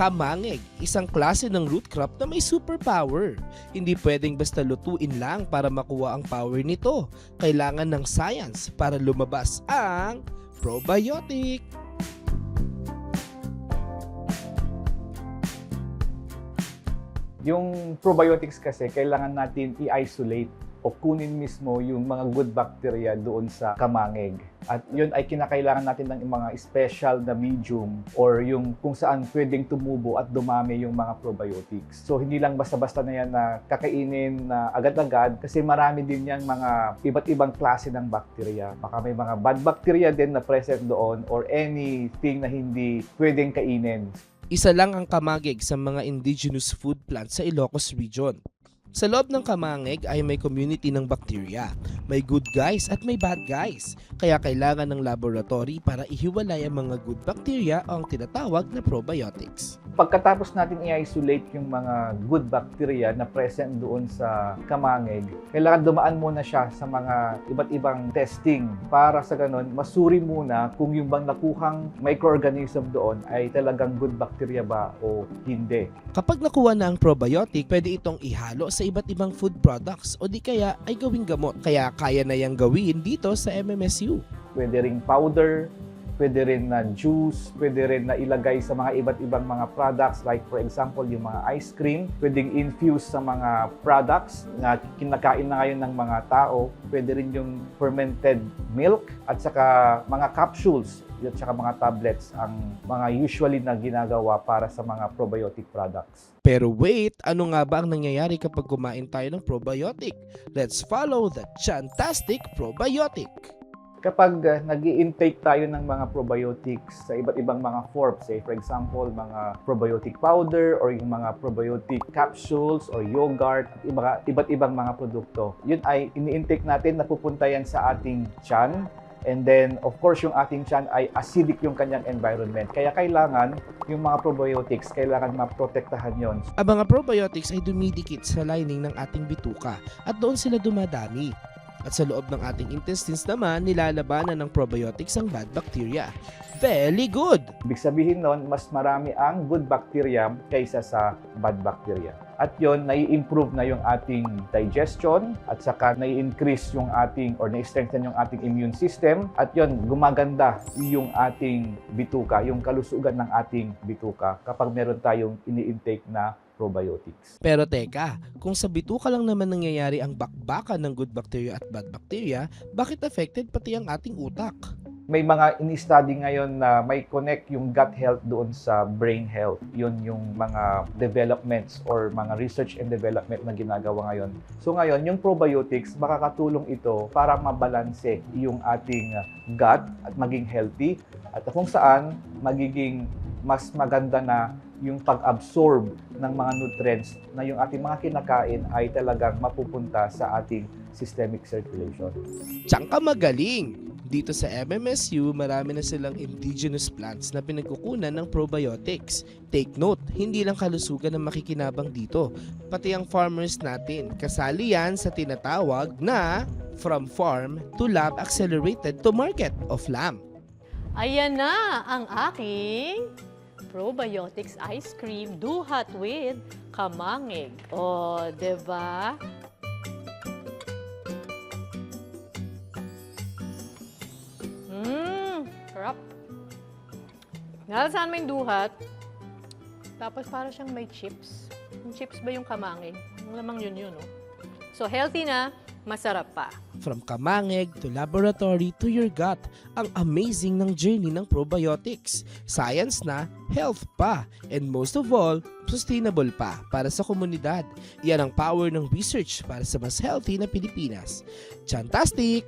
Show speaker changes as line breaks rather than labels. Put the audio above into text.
Kamangeg, isang klase ng root crop na may superpower. Hindi pwedeng basta lutuin lang para makuha ang power nito. Kailangan ng science para lumabas ang probiotic.
Yung probiotics kasi, kailangan natin i-isolate o kunin mismo yung mga good bacteria doon sa kamangeg. At yun ay kinakailangan natin ng mga special na medium or yung kung saan pwedeng tumubo at dumami yung mga probiotics. So hindi lang basta-basta na yan na kakainin na agad-agad kasi marami din yan mga iba't ibang klase ng bacteria. Baka may mga bad bacteria din na present doon or anything na hindi pwedeng kainin.
Isa lang ang kamangeg sa mga indigenous food plants sa Ilocos Region. Sa loob ng kamangeg ay may community ng bacteria. May good guys at may bad guys. Kaya kailangan ng laboratory para ihiwalay ang mga good bacteria o ang tinatawag na probiotics.
Pagkatapos natin i-isolate yung mga good bacteria na present doon sa kamangeg, kailangan dumaan muna siya sa mga iba't ibang testing para sa ganun, masuri muna kung yung bang nakuhang microorganism doon ay talagang good bacteria ba o hindi.
Kapag nakuha na ang probiotic, pwede itong ihalo sa iba't ibang food products o di kaya ay gawing gamot. Kaya kaya na yang gawin dito sa MMSU.
Pwede ring powder, pwede rin na juice, pwede rin na ilagay sa mga iba't ibang mga products like for example yung mga ice cream, pwedeng infuse sa mga products na kinakain na ngayon ng mga tao, pwede rin yung fermented milk at saka mga capsules at saka mga tablets ang mga usually na ginagawa para sa mga probiotic products.
Pero wait, ano nga ba ang nangyayari kapag kumain tayo ng probiotic? Let's follow the Chantastic Probiotic!
Kapag nag-i-intake tayo ng mga probiotics sa iba't ibang mga forms, say for example, mga probiotic powder or yung mga probiotic capsules or yogurt, iba't ibang mga produkto, yun ay ini-intake natin, napupunta yan sa ating tiyan. And then, of course, yung ating tiyan ay acidic yung kanyang environment. Kaya kailangan, yung mga probiotics, kailangan maprotektahan yon.
Ang mga probiotics ay dumidikit sa lining ng ating bituka at doon sila dumadami. At sa loob ng ating intestines naman, nilalabanan ng probiotics ang bad bacteria. Very good!
Ibig sabihin nun, mas marami ang good bacteria kaysa sa bad bacteria. At yon, nai-improve na yung ating digestion at saka nai-increase yung ating or nai-strengthen yung ating immune system. At yon, gumaganda yung ating bituka, yung kalusugan ng ating bituka kapag meron tayong ini-intake na probiotics.
Pero teka, kung sa bituka lang naman nangyayari ang bakbakan ng good bacteria at bad bacteria, bakit affected pati ang ating utak?
May mga ini-study ngayon na may connect yung gut health doon sa brain health. Yun yung mga developments or mga research and development na ginagawa ngayon. So ngayon, yung probiotics, makakatulong ito para mabalanse yung ating gut at maging healthy at kung saan magiging mas maganda na yung pag-absorb ng mga nutrients na yung ating mga kinakain ay talagang mapupunta sa ating systemic circulation.
Tiyang ka magaling! Dito sa MMSU, marami na silang indigenous plants na pinagkukunan ng probiotics. Take note, hindi lang kalusugan ang makikinabang dito, pati ang farmers natin. Kasali yan sa tinatawag na From Farm to Lab Accelerated to Market of LAM.
Ayan na ang aking probiotics ice cream duhat with kamangeg. O, diba? Sarap. Nalasahan mo yung duhat, tapos para siyang may chips. Yung chips ba yung kamangeg? Malamang yun, no? So, healthy na, masarap pa.
From kamangeg to laboratory to your gut, ang amazing ng journey ng probiotics. Science na, health pa, and most of all, sustainable pa para sa komunidad. Yan ang power ng research para sa mas healthy na Pilipinas. Chantastic!